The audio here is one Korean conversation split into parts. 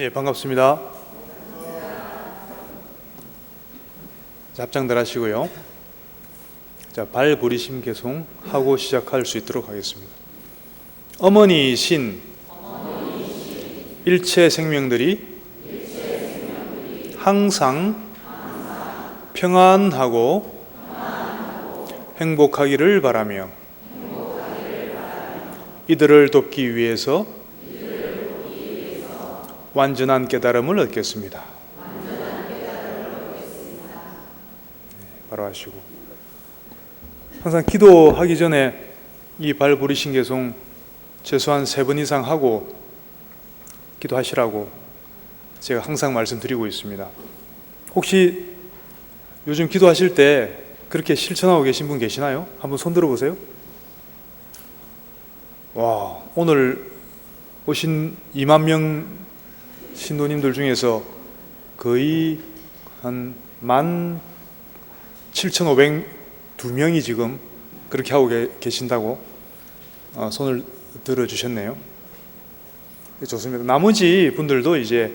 예, 반갑습니다. 자, 합장들 하시고요. 자, 발보리심 개송 하고 시작할 수 있도록 하겠습니다. 어머니이신 일체 생명들이 항상 평안하고 행복하기를 바라며 이들을 돕기 위해서 완전한 깨달음을 얻겠습니다. 바로 하시고, 항상 기도하기 전에 이 발보리심 개송 최소한 3번 이상 하고 기도하시라고 제가 항상 말씀드리고 있습니다. 혹시 요즘 기도하실 때 그렇게 실천하고 계신 분 계시나요? 한번 손 들어보세요. 와, 오늘 오신 2만 명 신도님들 중에서 거의 한 17,502명이 지금 그렇게 하고 계신다고 손을 들어주셨네요. 좋습니다. 나머지 분들도 이제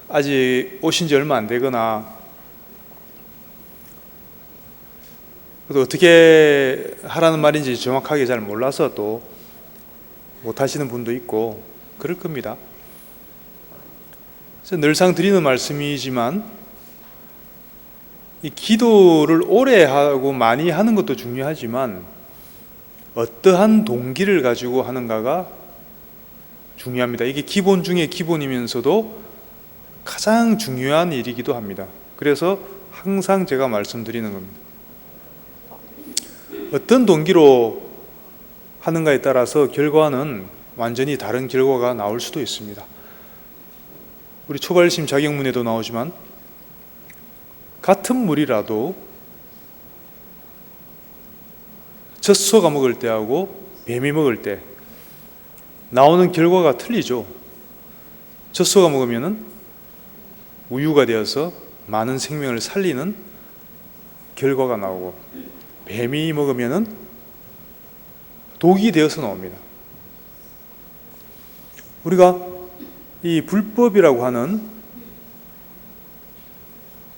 아직 오신 지 얼마 안 되거나 또 어떻게 하라는 말인지 정확하게 잘 몰라서 또 못하시는 분도 있고 그럴 겁니다. 늘상 드리는 말씀이지만 이 기도를 오래 하고 많이 하는 것도 중요하지만 어떠한 동기를 가지고 하는가가 중요합니다. 이게 기본 중에 기본이면서도 가장 중요한 일이기도 합니다. 그래서 항상 제가 말씀드리는 겁니다. 어떤 동기로 하는가에 따라서 결과는 완전히 다른 결과가 나올 수도 있습니다. 우리 초발심 자격문에도 나오지만 같은 물이라도 젖소가 먹을 때하고 뱀이 먹을 때 나오는 결과가 틀리죠. 젖소가 먹으면은 우유가 되어서 많은 생명을 살리는 결과가 나오고 뱀이 먹으면은 독이 되어서 나옵니다. 우리가 이 불법이라고 하는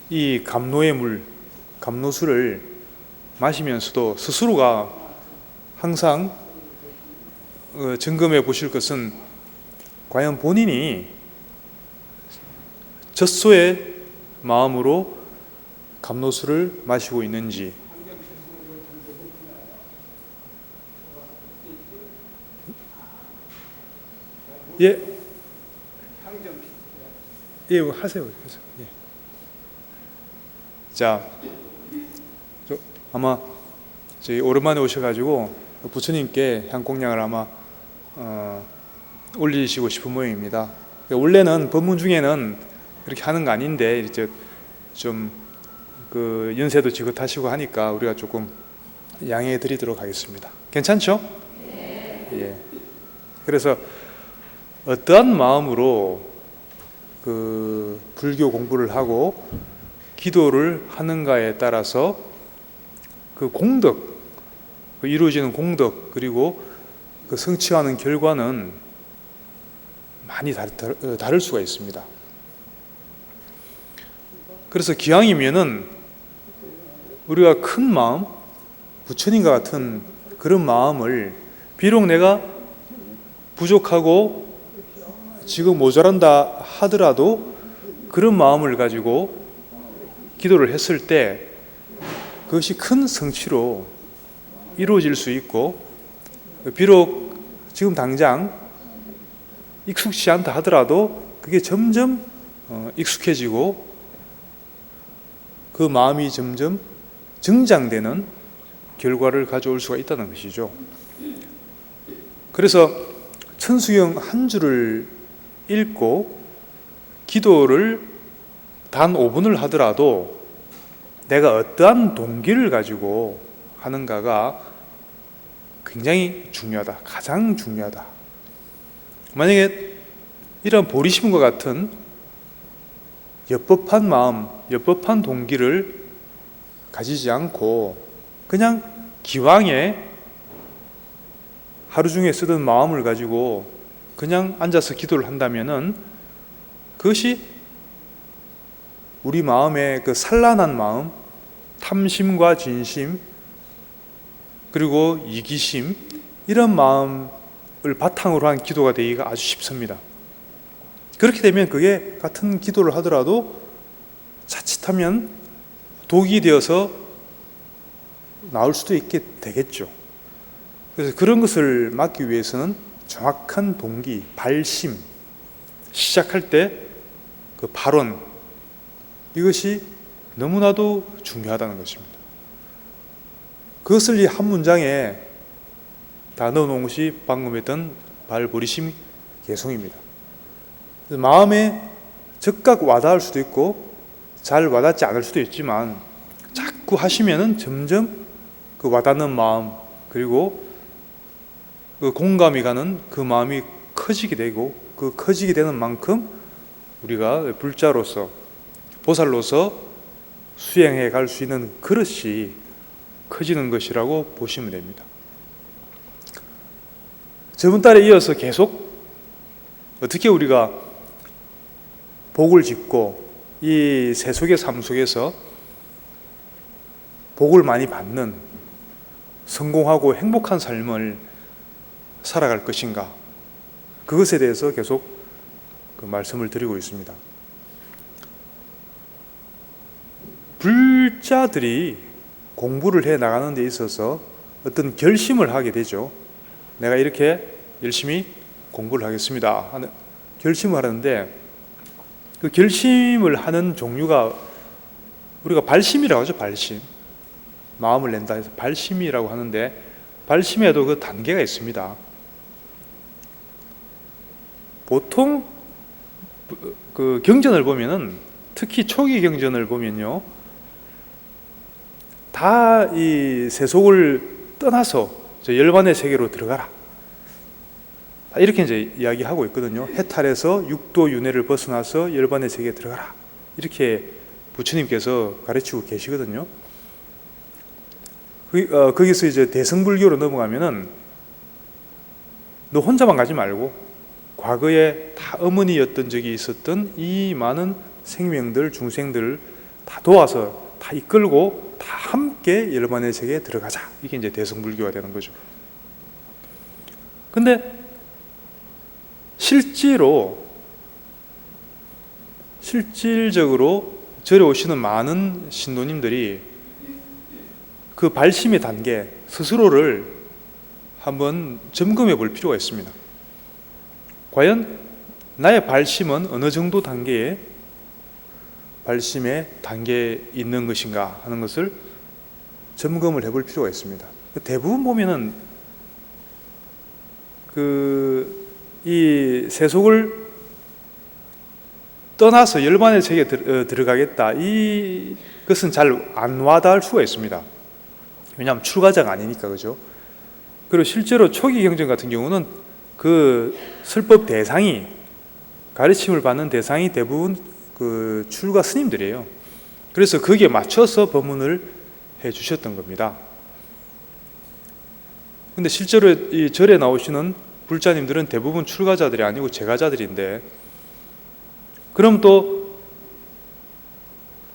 이 감노의 물, 감노수를 마시면서도 스스로가 항상 점검해 보실 것은 과연 본인이 젖소의 마음으로 감노수를 마시고 있는지. 예. 예, 하세요. 예. 자, 아마 저희 오랜만에 오셔가지고 부처님께 향공양을 아마 올리시고 싶은 모양입니다. 원래는 법문 중에는 그렇게 하는 거 아닌데 이제 좀 그 연세도 지긋하시고 하니까 우리가 조금 양해해 드리도록 하겠습니다. 괜찮죠? 네. 예. 그래서 어떠한 마음으로 그 불교 공부를 하고 기도를 하는가에 따라서 그 공덕, 그 이루어지는 공덕 그리고 그 성취하는 결과는 많이 다를 수가 있습니다. 그래서 기왕이면은 우리가 큰 마음, 부처님과 같은 그런 마음을 비록 내가 부족하고 지금 모자란다 하더라도 그런 마음을 가지고 기도를 했을 때 그것이 큰 성취로 이루어질 수 있고 비록 지금 당장 익숙치 않다 하더라도 그게 점점 익숙해지고 그 마음이 점점 증장되는 결과를 가져올 수가 있다는 것이죠. 그래서 천수경 한 줄을 읽고 기도를 단 5분을 하더라도 내가 어떠한 동기를 가지고 하는가가 굉장히 중요하다. 가장 중요하다. 만약에 이런 보리심과 같은 옅법한 마음, 옅법한 동기를 가지지 않고 그냥 기왕에 하루 중에 쓰던 마음을 가지고 그냥 앉아서 기도를 한다면은 그것이 우리 마음의 그 산란한 마음, 탐심과 진심, 그리고 이기심, 이런 마음을 바탕으로 한 기도가 되기가 아주 쉽습니다. 그렇게 되면 그게 같은 기도를 하더라도 자칫하면 독이 되어서 나올 수도 있게 되겠죠. 그래서 그런 것을 막기 위해서는 정확한 동기, 발심, 시작할 때 그 발언, 이것이 너무나도 중요하다는 것입니다. 그것을 이 한 문장에 다 넣어놓은 것이 방금 했던 발버리심 개송입니다. 마음에 즉각 와닿을 수도 있고 잘 와닿지 않을 수도 있지만 자꾸 하시면은 점점 그 와닿는 마음, 그리고 그 공감이 가는 그 마음이 커지게 되고, 그 커지게 되는 만큼 우리가 불자로서, 보살로서 수행해 갈 수 있는 그릇이 커지는 것이라고 보시면 됩니다. 저번 달에 이어서 계속 어떻게 우리가 복을 짓고 이 세속의 삶 속에서 복을 많이 받는 성공하고 행복한 삶을 살아갈 것인가, 그것에 대해서 계속 그 말씀을 드리고 있습니다. 불자들이 공부를 해 나가는 데 있어서 어떤 결심을 하게 되죠. 내가 이렇게 열심히 공부를 하겠습니다 하는 결심을 하는데, 그 결심을 하는 종류가 우리가 발심이라고 하죠. 발심, 마음을 낸다 해서 발심이라고 하는데, 발심에도 그 단계가 있습니다. 보통 그 경전을 보면은, 특히 초기 경전을 보면요, 다 이 세속을 떠나서 저 열반의 세계로 들어가라, 이렇게 이제 이야기하고 있거든요. 해탈해서 육도 윤회를 벗어나서 열반의 세계에 들어가라, 이렇게 부처님께서 가르치고 계시거든요. 거기서 이제 대승불교로 넘어가면은 너 혼자만 가지 말고 과거에 다 어머니였던 적이 있었던 이 많은 생명들, 중생들을 다 도와서 다 이끌고 다 함께 열반의 세계에 들어가자, 이게 이제 대승불교가 되는 거죠. 근데 실질적으로 절에 오시는 많은 신도님들이 그 발심의 단계 스스로를 한번 점검해 볼 필요가 있습니다. 과연 나의 발심은 어느 정도 단계의 발심의 단계에 있는 것인가 하는 것을 점검을 해볼 필요가 있습니다. 대부분 보면은 이 세속을 떠나서 열반의 세계에 들어가겠다, 이것은 잘 안 와닿을 수가 있습니다. 왜냐하면 출가자가 아니니까, 그죠? 그리고 실제로 초기 경전 같은 경우는 그 설법 대상이, 가르침을 받는 대상이 대부분 그 출가 스님들이에요. 그래서 거기에 맞춰서 법문을 해 주셨던 겁니다. 근데 실제로 이 절에 나오시는 불자님들은 대부분 출가자들이 아니고 재가자들인데, 그럼 또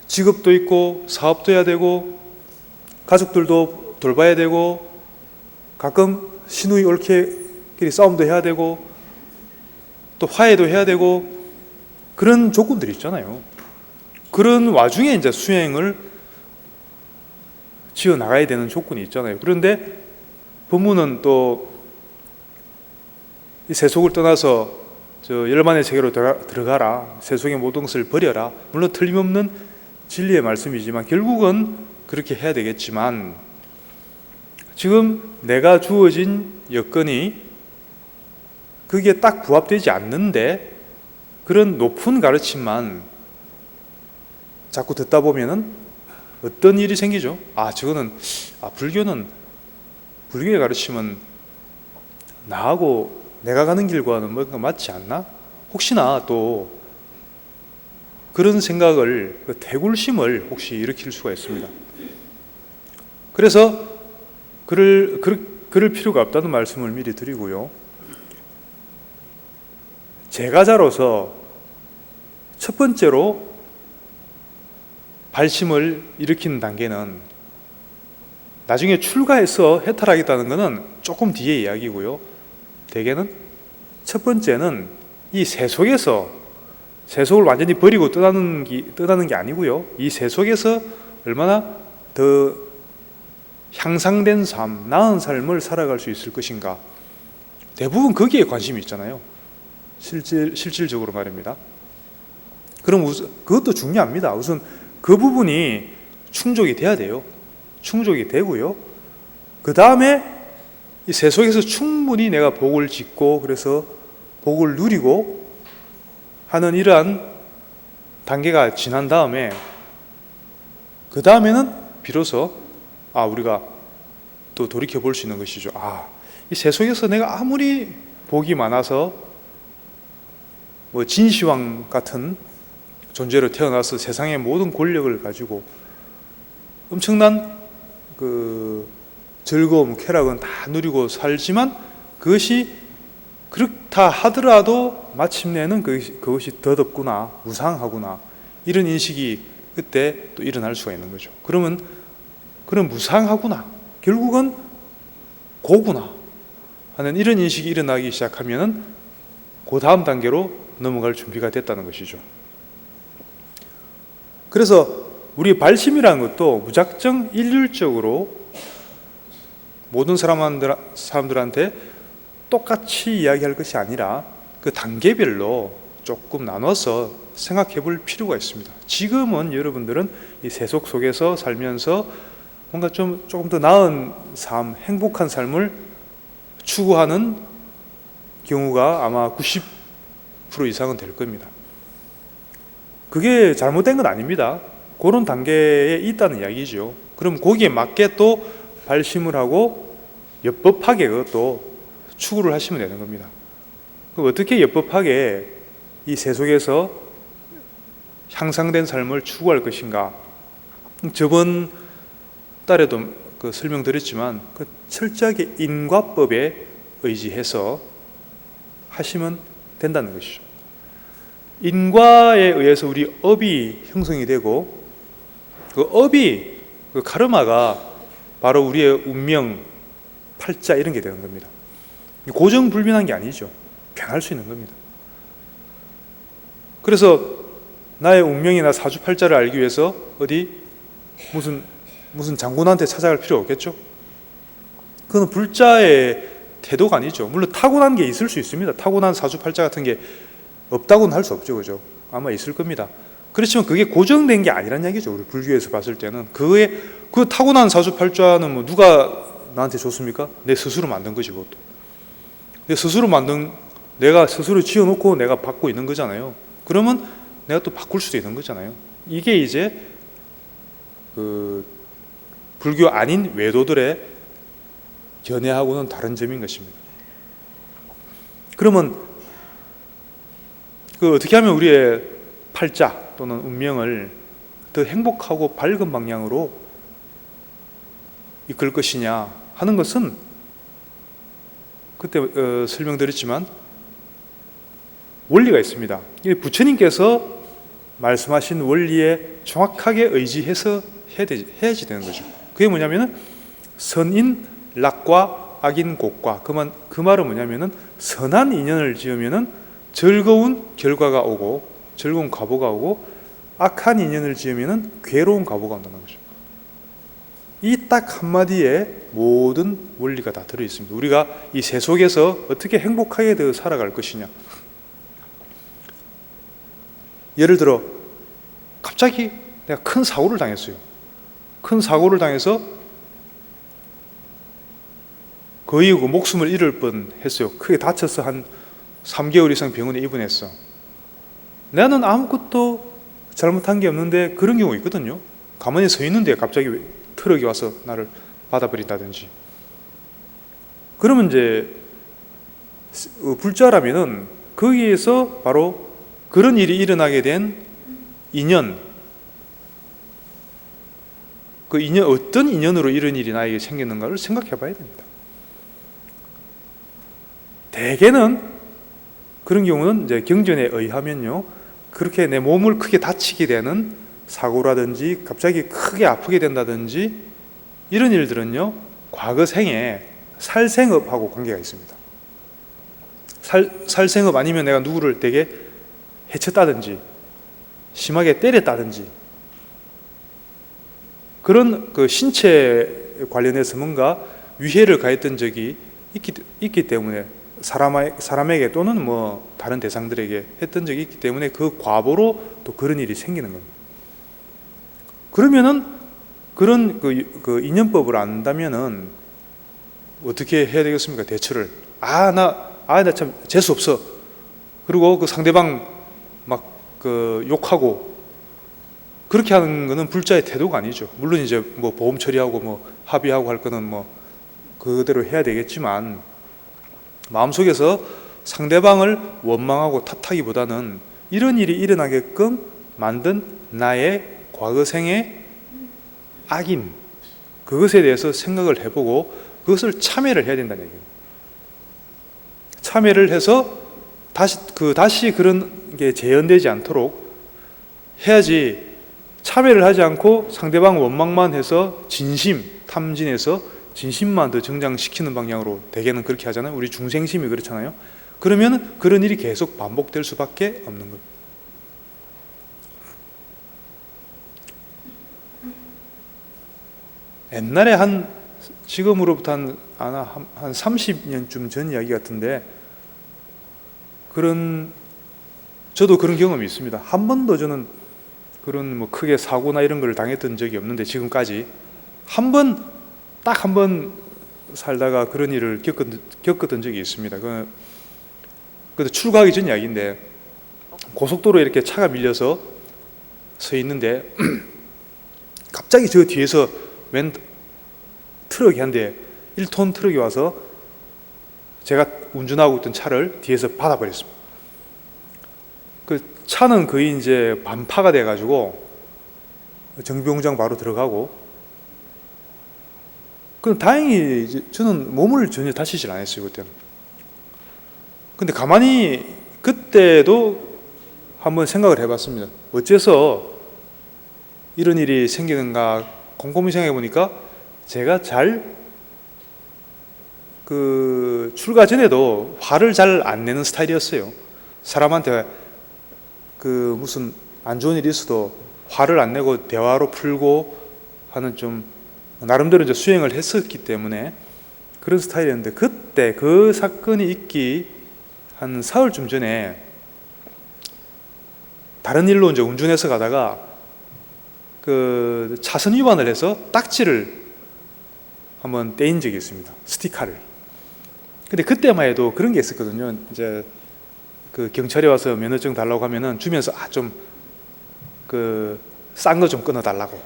직업도 있고 사업도 해야 되고 가족들도 돌봐야 되고 가끔 시누이 옳게끼리 싸움도 해야 되고 또 화해도 해야 되고, 그런 조건들이 있잖아요. 그런 와중에 이제 수행을 지어 나가야 되는 조건이 있잖아요. 그런데 법문은 또 이 세속을 떠나서 저 열반의 세계로 들어가라, 세속의 모든 것을 버려라, 물론 틀림없는 진리의 말씀이지만 결국은 그렇게 해야 되겠지만, 지금 내가 주어진 여건이 그게 딱 부합되지 않는데 그런 높은 가르침만 자꾸 듣다 보면은 어떤 일이 생기죠? 불교의 가르침은 나하고 내가 가는 길과는 뭔가 맞지 않나? 혹시나 또 그런 생각을, 그 태굴심을 혹시 일으킬 수가 있습니다. 그래서 그럴 필요가 없다는 말씀을 미리 드리고요. 제가자로서 첫 번째로 발심을 일으키는 단계는 나중에 출가해서 해탈하겠다는 것은 조금 뒤의 이야기고요. 대개는 첫 번째는 이 세속에서 세속을 완전히 버리고 떠나는 게 아니고요. 이 세속에서 얼마나 더 향상된 삶, 나은 삶을 살아갈 수 있을 것인가. 대부분 거기에 관심이 있잖아요. 실질적으로 말입니다. 그럼 그것도 중요합니다. 우선 그 부분이 충족이 돼야 돼요. 충족이 되고요. 그 다음에 이 세속에서 충분히 내가 복을 짓고 그래서 복을 누리고 하는 이러한 단계가 지난 다음에 그 다음에는 비로소 우리가 또 돌이켜 볼 수 있는 것이죠. 이 세속에서 내가 아무리 복이 많아서 진시황 같은 존재로 태어나서 세상의 모든 권력을 가지고 엄청난 그 즐거움, 쾌락은 다 누리고 살지만 그것이 그렇다 하더라도 마침내는 그것이 덧없구나, 무상하구나, 이런 인식이 그때 또 일어날 수가 있는 거죠. 그러면 무상하구나, 결국은 고구나 하는 이런 인식이 일어나기 시작하면은 그 다음 단계로 넘어갈 준비가 됐다는 것이죠. 그래서 우리 발심이라는 것도 무작정 일률적으로 모든 사람들한테 똑같이 이야기할 것이 아니라 그 단계별로 조금 나눠서 생각해 볼 필요가 있습니다. 지금은 여러분들은 이 세속 속에서 살면서 뭔가 조금 더 나은 삶, 행복한 삶을 추구하는 경우가 아마 90% 이상은 될 겁니다. 그게 잘못된 건 아닙니다. 그런 단계에 있다는 이야기죠. 그럼 거기에 맞게 또 발심을 하고 엽법하게 그것도 추구를 하시면 되는 겁니다. 그럼 어떻게 엽법하게 이 세속에서 향상된 삶을 추구할 것인가? 저번 달에도 설명드렸지만 철저하게 인과법에 의지해서 하시면 된다는 것이죠. 인과에 의해서 우리 업이 형성이 되고 그 업이, 그 카르마가 바로 우리의 운명, 팔자 이런 게 되는 겁니다. 고정불변한 게 아니죠. 변할 수 있는 겁니다. 그래서 나의 운명이나 사주팔자를 알기 위해서 어디 무슨 장군한테 찾아갈 필요 없겠죠. 그건 불자의 태도가 아니죠. 물론 타고난 게 있을 수 있습니다. 타고난 사주팔자 같은 게 없다고는 할 수 없죠. 그죠? 아마 있을 겁니다. 그렇지만 그게 고정된 게 아니란 얘기죠. 우리 불교에서 봤을 때는 그 타고난 사주팔자는 뭐 누가 나한테 줬습니까? 내 스스로 만든 거지. 그것도 내가 스스로 지어놓고 내가 받고 있는 거잖아요. 그러면 내가 또 바꿀 수도 있는 거잖아요. 이게 이제 불교 아닌 외도들의 견해하고는 다른 점인 것입니다. 그러면 어떻게 하면 우리의 팔자 또는 운명을 더 행복하고 밝은 방향으로 이끌 것이냐 하는 것은 그때 설명드렸지만 원리가 있습니다. 부처님께서 말씀하신 원리에 정확하게 의지해서 해야지 되는 거죠. 그게 뭐냐면은 선인 낙과 악인 곡과, 그 말은 뭐냐면은 선한 인연을 지으면은 즐거운 결과가 오고 즐거운 과보가 오고, 악한 인연을 지으면은 괴로운 과보가 온다는 거죠. 이 딱 한마디에 모든 원리가 다 들어 있습니다. 우리가 이 세속에서 어떻게 행복하게 더 살아갈 것이냐. 예를 들어 갑자기 내가 큰 사고를 당했어요. 큰 사고를 당해서 거의 목숨을 잃을 뻔했어요. 크게 다쳐서 한 3개월 이상 병원에 입원했어. 나는 아무것도 잘못한 게 없는데 그런 경우 있거든요. 가만히 서 있는데 갑자기 트럭이 와서 나를 받아버린다든지. 그러면 이제 불자라면은 거기에서 바로 그런 일이 일어나게 된 인연, 그 인연, 어떤 인연으로 이런 일이 나에게 생겼는가를 생각해 봐야 됩니다. 대개는 그런 경우는 이제 경전에 의하면요, 그렇게 내 몸을 크게 다치게 되는 사고라든지 갑자기 크게 아프게 된다든지 이런 일들은요, 과거 생에 살생업하고 관계가 있습니다. 살생업 아니면 내가 누구를 되게 해쳤다든지 심하게 때렸다든지 그런 그 신체 관련해서 뭔가 위해를 가했던 적이 있기 때문에 사람에게 또는 뭐 다른 대상들에게 했던 적이 있기 때문에 그 과보로 또 그런 일이 생기는 겁니다. 그러면은 그런 그 인연법을 안다면은 어떻게 해야 되겠습니까? 대처를 나 참 재수 없어. 그리고 그 상대방 막 그 욕하고 그렇게 하는 거는 불자의 태도가 아니죠. 물론 이제 뭐 보험 처리하고 뭐 합의하고 할 거는 뭐 그대로 해야 되겠지만 마음속에서 상대방을 원망하고 탓하기보다는 이런 일이 일어나게끔 만든 나의 과거생의 악인, 그것에 대해서 생각을 해보고 그것을 참회를 해야 된다는 얘기예요. 참회를 해서 다시 그런 게 재현되지 않도록 해야지. 참회를 하지 않고 상대방 원망만 해서 탐진해서 진심만 더 정장시키는 방향으로 대개는 그렇게 하잖아요. 우리 중생심이 그렇잖아요. 그러면 그런 일이 계속 반복될 수밖에 없는 겁니다. 옛날에 지금으로부터 한 30년쯤 전 이야기 같은데 저도 그런 경험이 있습니다. 한 번도 저는 그런 뭐 크게 사고나 이런 걸 당했던 적이 없는데 지금까지 딱 한 번 살다가 그런 일을 겪었던 적이 있습니다. 그래도 출가하기 전 이야기인데 고속도로에 이렇게 차가 밀려서 서 있는데 갑자기 저 뒤에서 웬 트럭이 한 대 1톤 트럭이 와서 제가 운전하고 있던 차를 뒤에서 받아버렸습니다. 그 차는 거의 이제 반파가 돼가지고 정비공장 바로 들어가고, 그럼 다행히 저는 몸을 전혀 다치질 않았어요 그때는. 근데 가만히 그때도 한번 생각을 해봤습니다. 어째서 이런 일이 생기는가 곰곰이 생각해 보니까 제가 출가 전에도 화를 잘 안 내는 스타일이었어요. 사람한테 무슨 안 좋은 일이 있어도 화를 안 내고 대화로 풀고 하는 좀 나름대로 이제 수행을 했었기 때문에 그런 스타일이었는데, 그때 그 사건이 있기 한 사흘쯤 전에 다른 일로 이제 운전해서 가다가 그 차선 위반을 해서 딱지를 한번 떼인 적이 있습니다. 스티커를. 근데 그때만 해도 그런 게 있었거든요. 이제 그 경찰이 와서 면허증 달라고 하면은 주면서 좀 싼 거 좀 끊어 달라고.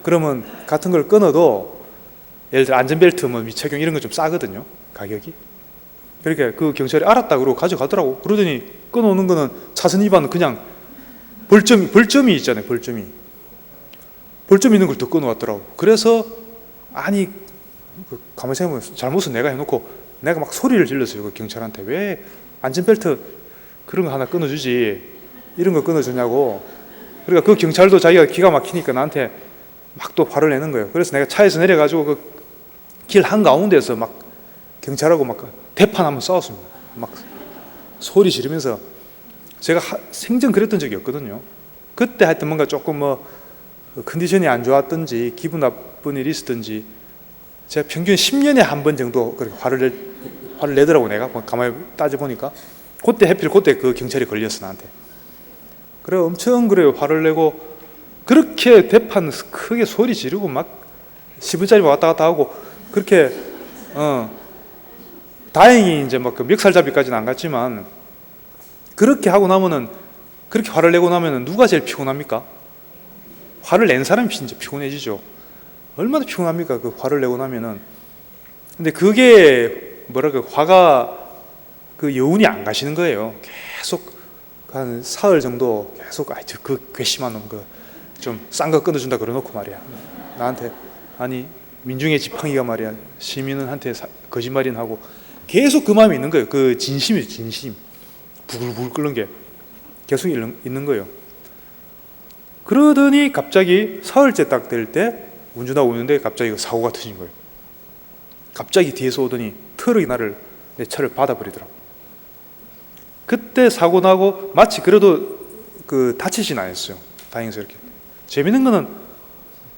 그러면 같은 걸 끊어도 예를 들어 안전벨트 뭐 미착용 이런 거 좀 싸거든요, 가격이. 그러니까 그 경찰이 알았다 그러고 가져가더라고. 그러더니 끊어오는 거는 차선 위반은 그냥 벌점이 있잖아요. 벌점이 있는 걸 더 끊어왔더라고. 그래서 가만히 생각해보면 잘못은 내가 해놓고 내가 막 소리를 질렀어요. 그 경찰한테 왜 안전벨트 그런 거 하나 끊어주지 이런 거 끊어주냐고. 그러니까 그 경찰도 자기가 기가 막히니까 나한테 막 또 화를 내는 거예요. 그래서 내가 차에서 내려가지고 그 길 한가운데서 막 경찰하고 막 대판 한번 싸웠습니다. 막 소리 지르면서. 제가 생전 그랬던 적이 없거든요. 그때 하여튼 뭔가 조금 컨디션이 안 좋았든지 기분 나쁜 일이 있었든지 제가 평균 10년에 한 번 정도 그렇게 화를 내더라고. 내가 가만히 따져보니까 그때 그 경찰이 걸렸어 나한테. 그래 엄청 화를 내고 그렇게 대판 크게 소리 지르고 막 10분짜리 왔다 갔다 하고 그렇게 다행히 이제 막 그 멱살잡이까지는 안 갔지만 그렇게 하고 나면은 그렇게 화를 내고 나면은 누가 제일 피곤합니까? 화를 낸 사람이 이제 피곤해지죠. 얼마나 피곤합니까? 그 화를 내고 나면은. 근데 그게 화가 그 여운이 안 가시는 거예요. 계속 한 사흘 정도 계속 그 괘씸한 놈 좀 싼 거 끊어준다 그러놓고 말이야. 나한테 민중의 지팡이가 말이야 시민한테 거짓말이나 하고 계속 그 마음이 있는 거예요. 그 진심이죠, 진심. 부글부글 끓는 게. 계속 있는 거예요. 그러더니 갑자기 사흘째 딱 될 때 운전하고 있는데 갑자기 사고가 터진 거예요. 갑자기 뒤에서 오더니 트럭이 내 차를 받아버리더라고. 그때 사고 나고 마치 그래도 다치진 않았어요. 다행스럽게. 재밌는 거는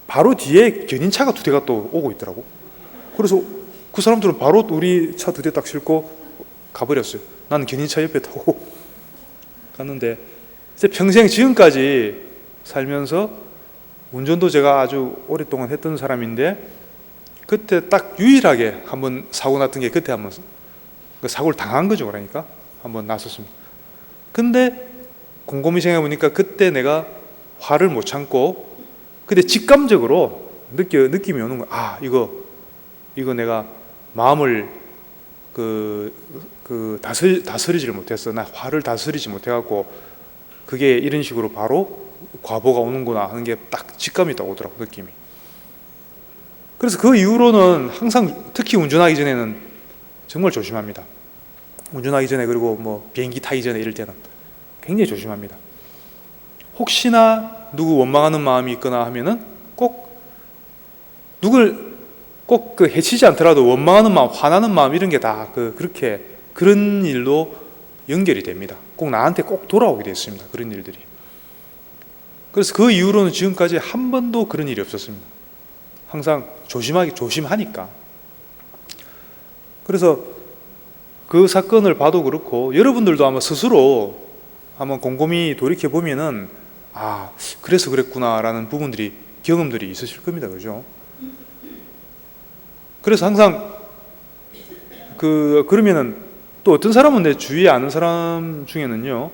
바로 뒤에 견인차가 2대가 또 오고 있더라고. 그래서 그 사람들은 바로 우리 차 2대 딱 싣고 가버렸어요. 나는 견인차 옆에 타고 갔는데, 이제 평생 지금까지 살면서 운전도 제가 아주 오랫동안 했던 사람인데, 그때 딱 유일하게 한번 사고 났던 게 그때 한번 사고를 당한 거죠. 그러니까 한번 났었습니다. 근데 곰곰이 생각해 보니까 그때 내가 화를 못 참고, 근데 직감적으로 느낌이 오는 거야. 아, 이거 내가 마음을 다스리지를 못했어. 나 화를 다스리지 못해갖고 그게 이런 식으로 바로 과보가 오는구나 하는 게 딱 직감이 딱 오더라고, 느낌이. 그래서 그 이후로는 항상, 특히 운전하기 전에는 정말 조심합니다. 운전하기 전에, 그리고 뭐 비행기 타기 전에 이럴 때는 굉장히 조심합니다. 혹시나 누구 원망하는 마음이 있거나 하면은 꼭 누굴 꼭 해치지 않더라도 원망하는 마음, 화나는 마음 이런 게 다 그렇게 그런 일로 연결이 됩니다. 꼭 나한테 꼭 돌아오게 됐습니다. 그런 일들이. 그래서 그 이후로는 지금까지 한 번도 그런 일이 없었습니다. 항상 조심하니까. 그래서 그 사건을 봐도 그렇고, 여러분들도 아마 스스로 한번 곰곰이 돌이켜 보면은, 아, 그래서 그랬구나라는 부분들이, 경험들이 있으실 겁니다. 그죠? 그래서 항상 그러면은 또 어떤 사람은, 내 주위에 아는 사람 중에는요,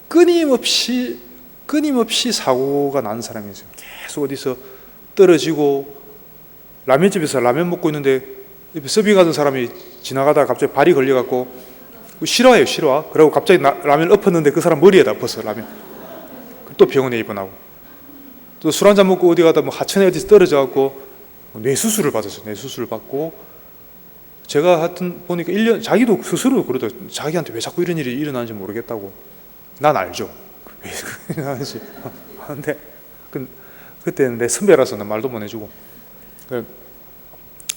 끊임없이 사고가 나는 사람이 있어요. 계속 어디서 떨어지고, 라면집에서 라면 먹고 있는데 서빙하던 사람이 지나가다가 갑자기 발이 걸려갖고 싫어해요. 그리고 갑자기 라면을 엎었는데 그 사람 머리에다 엎었어, 라면. 또 병원에 입원하고, 또 술 한잔 먹고 어디 가다 뭐 하천에 어디서 떨어져갖고 뇌수술을 받았어요. 뇌수술을 받고, 제가 하여튼 보니까 1년, 자기도 스스로 그러더라고요. 자기한테 왜 자꾸 이런 일이 일어나는지 모르겠다고. 난 알죠. 왜 일어나는지. 근데 그때는 내 선배라서 난 말도 못 해주고.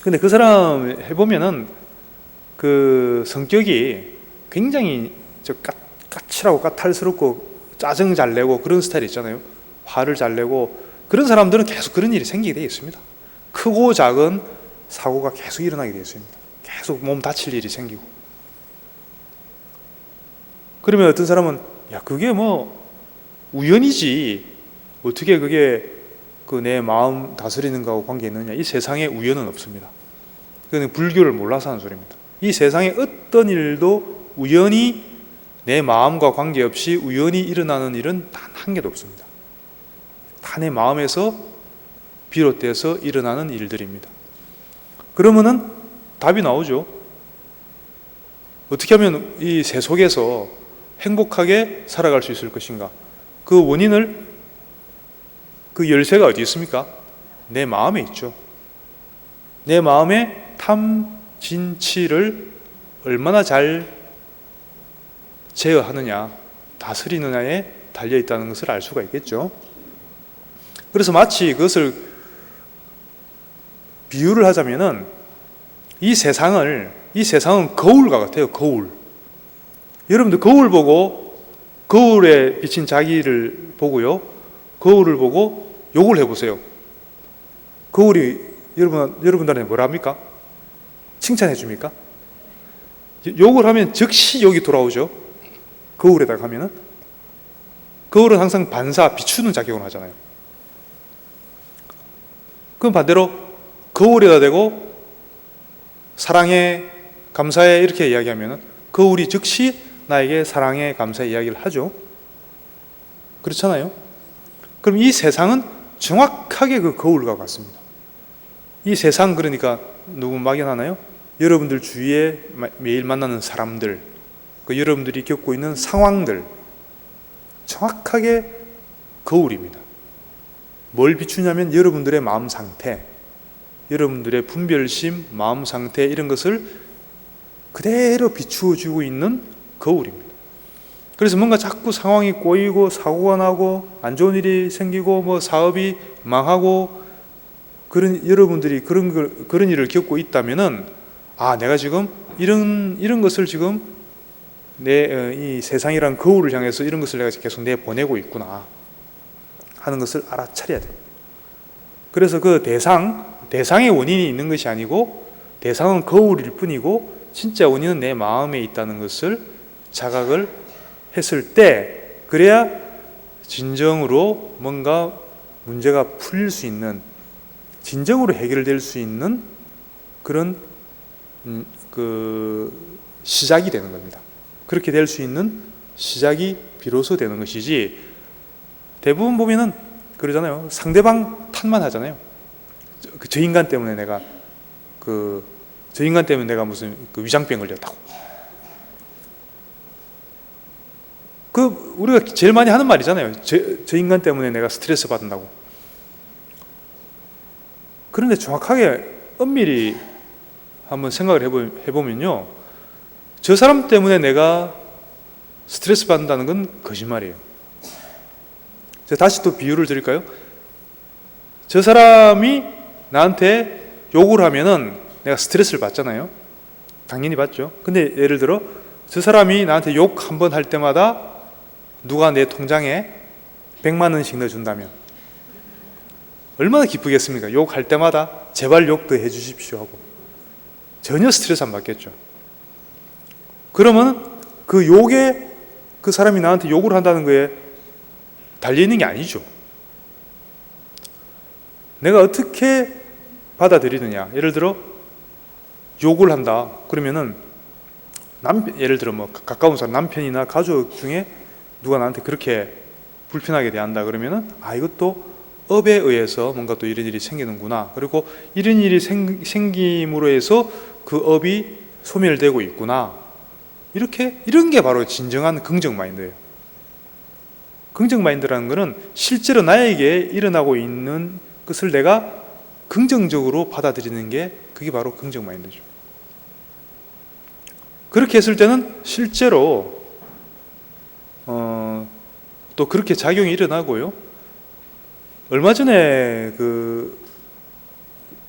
근데 그 사람 해보면은 그 성격이 굉장히 까칠하고 까탈스럽고 짜증 잘 내고 그런 스타일 있잖아요. 화를 잘 내고, 그런 사람들은 계속 그런 일이 생기게 되어 있습니다. 크고 작은 사고가 계속 일어나게 되어 있습니다. 계속 몸 다칠 일이 생기고. 그러면 어떤 사람은, 야, 그게 뭐 우연이지, 어떻게 그게 내 마음 다스리는 거하고 관계 있느냐. 이 세상에 우연은 없습니다. 그건 불교를 몰라서 하는 소리입니다. 이 세상에 어떤 일도 우연히, 내 마음과 관계없이 우연히 일어나는 일은 단 한 개도 없습니다. 다 내 마음에서 비롯돼서 일어나는 일들입니다. 그러면은 답이 나오죠. 어떻게 하면 이 세속에서 행복하게 살아갈 수 있을 것인가? 그 원인을, 그 열쇠가 어디 있습니까? 내 마음에 있죠. 내 마음의 탐, 진, 치를 얼마나 잘 제어하느냐, 다스리느냐에 달려있다는 것을 알 수가 있겠죠. 그래서 마치 그것을 비유를 하자면은, 이 세상은 거울과 같아요. 거울. 여러분들 거울 보고, 거울에 비친 자기를 보고요, 거울을 보고 욕을 해보세요. 거울이 여러분들한테 뭐라 합니까? 칭찬해 줍니까? 욕을 하면 즉시 욕이 돌아오죠. 거울에다가 하면은. 거울은 항상 비추는 작용을 하잖아요. 그럼 반대로 거울에다 대고 사랑해, 감사해 이렇게 이야기하면은 거울이 즉시 나에게 사랑해, 감사해 이야기를 하죠. 그렇잖아요. 그럼 이 세상은 정확하게 그 거울과 같습니다. 이 세상, 그러니까 누구 막연하나요? 여러분들 주위에 매일 만나는 사람들, 여러분들이 겪고 있는 상황들, 정확하게 거울입니다. 뭘 비추냐면 여러분들의 마음 상태, 여러분들의 분별심, 마음 상태, 이런 것을 그대로 비추어주고 있는 거울입니다. 그래서 뭔가 자꾸 상황이 꼬이고 사고가 나고 안 좋은 일이 생기고 뭐 사업이 망하고 그런 여러분들이 그런 일을 겪고 있다면은 내가 지금 이런 것을 지금 이 세상이란 거울을 향해서 이런 것을 내가 계속 내보내고 있구나 하는 것을 알아차려야 돼. 그래서 그 대상의 원인이 있는 것이 아니고 대상은 거울일 뿐이고 진짜 원인은 내 마음에 있다는 것을 자각을 했을 때 그래야 진정으로 뭔가 문제가 풀릴 수 있는 진정으로 해결될 수 있는 그런 그 시작이 되는 겁니다. 그렇게 될 수 있는 시작이 비로소 되는 것이지 대부분 보면은 그러잖아요. 상대방 탓만 하잖아요. 저 인간 때문에 내가 무슨 위장병 걸렸다고. 우리가 제일 많이 하는 말이잖아요. 저 인간 때문에 내가 스트레스 받는다고. 그런데 정확하게 엄밀히 한번 생각을 해보면요. 저 사람 때문에 내가 스트레스 받는다는 건 거짓말이에요. 제가 다시 또 비유를 드릴까요? 저 사람이 나한테 욕을 하면은 내가 스트레스를 받잖아요. 당연히 받죠. 근데 예를 들어 저 사람이 나한테 욕 한 번 할 때마다 누가 내 통장에 100만 원씩 넣어준다면 얼마나 기쁘겠습니까? 욕할 때마다 제발 욕 더 해주십시오 하고 전혀 스트레스 안 받겠죠. 그러면 그 욕에 그 사람이 나한테 욕을 한다는 거에 달려있는 게 아니죠. 내가 어떻게 받아들이느냐. 예를 들어 욕을 한다. 그러면은 예를 들어 뭐 가까운 사람 남편이나 가족 중에 누가 나한테 그렇게 불편하게 대한다 그러면은 이것도 업에 의해서 뭔가 또 이런 일이 생기는구나. 그리고 이런 일이 생김으로 해서 그 업이 소멸되고 있구나. 이런 게 바로 진정한 긍정 마인드예요. 긍정 마인드라는 것은 실제로 나에게 일어나고 있는 것을 내가 긍정적으로 받아들이는 게 그게 바로 긍정 마인드죠. 그렇게 했을 때는 실제로 또 그렇게 작용이 일어나고요. 얼마 전에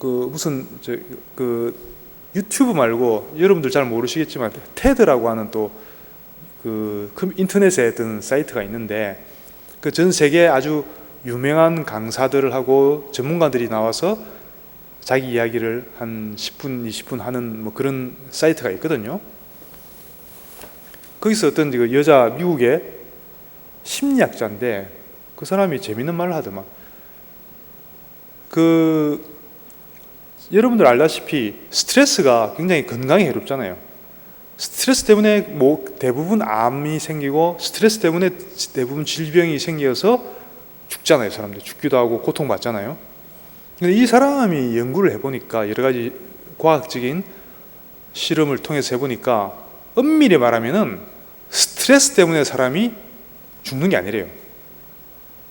무슨 유튜브 말고 여러분들 잘 모르시겠지만 테드라고 하는 또 인터넷에 뜬 사이트가 있는데 전 세계 아주 유명한 강사들하고 전문가들이 나와서 자기 이야기를 한 10분, 20분 하는 뭐 그런 사이트가 있거든요. 거기서 어떤 여자 미국의 심리학자인데 그 사람이 재밌는 말을 하더만. 여러분들 알다시피 스트레스가 굉장히 건강에 해롭잖아요. 스트레스 때문에 대부분 암이 생기고 스트레스 때문에 대부분 질병이 생겨서 죽잖아요. 사람들 죽기도 하고 고통받잖아요. 근데 이 사람이 연구를 해보니까 여러 가지 과학적인 실험을 통해서 해보니까 엄밀히 말하면은 스트레스 때문에 사람이 죽는 게 아니래요.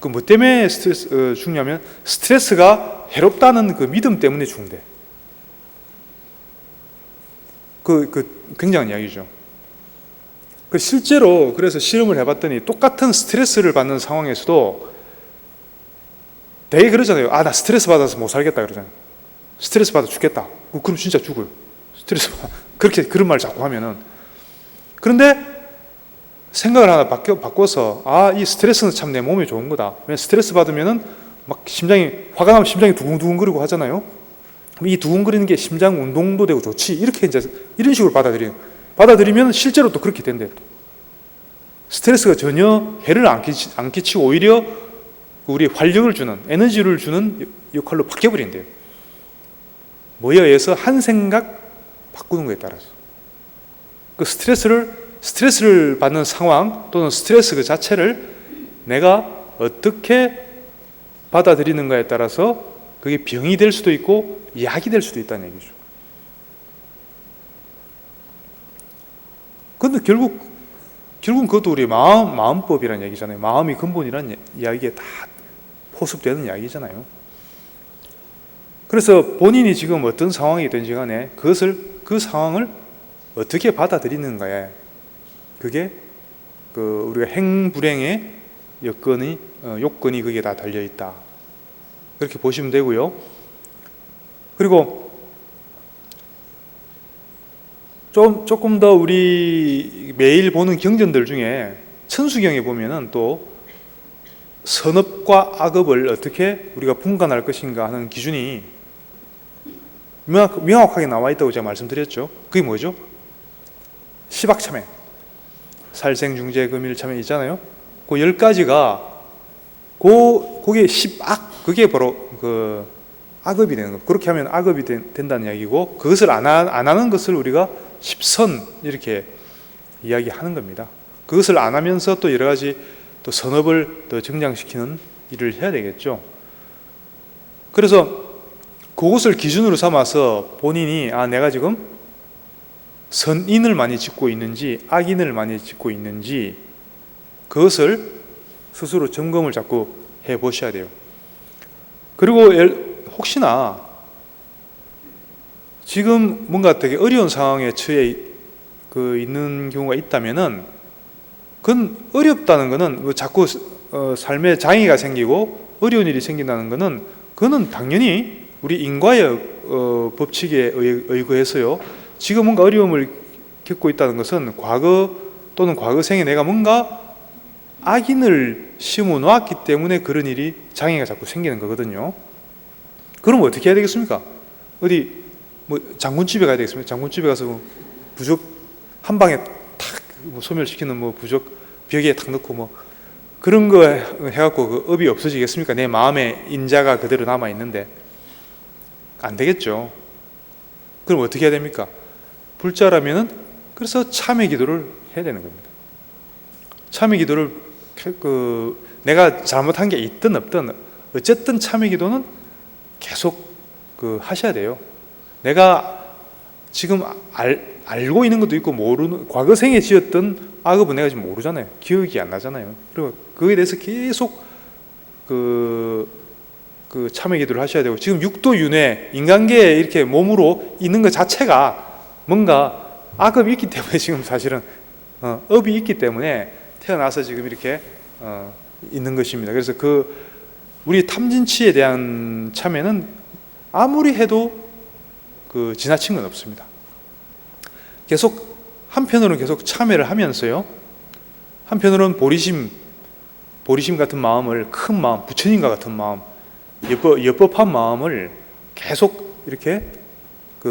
뭐 때문에 죽냐면 스트레스가 해롭다는 그 믿음 때문에 죽는데. 굉장한 이야기죠. 실제로 그래서 실험을 해봤더니 똑같은 스트레스를 받는 상황에서도 되게 그러잖아요. 나 스트레스 받아서 못 살겠다 그러잖아요. 스트레스 받아 죽겠다. 그럼 진짜 죽어요. 스트레스 받아. 그런 말 자꾸 하면은. 그런데 생각을 하나 바꿔서 이 스트레스는 참 내 몸에 좋은 거다. 왜냐면 스트레스 받으면은 막 화가 나면 심장이 두근두근거리고 하잖아요. 이 두근거리는 게 심장 운동도 되고 좋지. 이렇게 이제 이런 식으로 받아들이면 실제로 또 그렇게 된대요. 스트레스가 전혀 해를 안 끼치고 오히려 우리 활력을 주는, 에너지를 주는 역할로 바뀌어버린대요. 뭐에 의해서 한 생각 바꾸는 거에 따라서. 스트레스를 받는 상황 또는 스트레스 그 자체를 내가 어떻게 받아들이는가에 따라서 그게 병이 될 수도 있고 약이 될 수도 있다는 얘기죠. 그런데 결국 그것도 우리 마음법이라는 얘기잖아요. 마음이 근본이라는 이야기에 다 포섭되는 이야기잖아요. 그래서 본인이 지금 어떤 상황이든지 간에 그 상황을 어떻게 받아들이는가에 그게 우리가 행불행의 요건이 거기에 다 달려 있다. 그렇게 보시면 되고요. 그리고 조금 더 우리 매일 보는 경전들 중에 천수경에 보면은 또 선업과 악업을 어떻게 우리가 분간할 것인가 하는 기준이 명확하게 나와 있다고 제가 말씀드렸죠. 그게 뭐죠? 시박참회, 살생중재 금일참회 있잖아요. 그 10가지가 그게 십악, 그게 바로 그 악업이 되는 거. 그렇게 하면 악업이 된다는 이야기고, 그것을 안 하는 것을 우리가 십선 이렇게 이야기하는 겁니다. 그것을 안 하면서 또 여러 가지 또 선업을 더 정장시키는 일을 해야 되겠죠. 그래서 그것을 기준으로 삼아서 본인이 내가 지금 선인을 많이 짓고 있는지 악인을 많이 짓고 있는지 그것을 스스로 점검을 자꾸 해보셔야 돼요. 그리고 혹시나 지금 뭔가 되게 어려운 상황에 처해 있는 경우가 있다면은, 그건 어렵다는 거는 자꾸 삶에 장애가 생기고 어려운 일이 생긴다는 거는, 그거는 당연히 우리 인과의 법칙에 의거해서요, 지금 뭔가 어려움을 겪고 있다는 것은 과거 또는 과거생에 내가 뭔가 악인을 심어 놓았기 때문에 그런 일이, 장애가 자꾸 생기는 거거든요. 그럼 어떻게 해야 되겠습니까? 어디 장군집에 가야 되겠습니까? 장군집에 가서 부적 한 방에 탁 소멸시키는 부적 벽에 탁 넣고 그런 거 해갖고 그 업이 없어지겠습니까? 내 마음에 인자가 그대로 남아 있는데 안 되겠죠. 그럼 어떻게 해야 됩니까? 불자라면은 그래서 참회 기도를 해야 되는 겁니다. 참회 기도를 내가 잘못한 게 있든 없든 어쨌든 참회 기도는 계속 하셔야 돼요. 내가 지금 알고 있는 것도 있고 모르는, 과거생에 지었던 악업은 내가 지금 모르잖아요. 기억이 안 나잖아요. 그리고 그거에 대해서 계속 참회 기도를 하셔야 되고, 지금 육도윤회, 인간계에 이렇게 몸으로 있는 것 자체가 뭔가 악업이 있기 때문에 지금 사실은 업이 있기 때문에 태어나서 지금 이렇게 있는 것입니다. 그래서 우리 탐진치에 대한 참회는 아무리 해도 지나친 건 없습니다. 계속 한편으로는 계속 참회를 하면서요, 한편으로는 보리심 같은 마음을, 큰 마음, 부처님과 같은 마음, 옅법한 마음을 계속 이렇게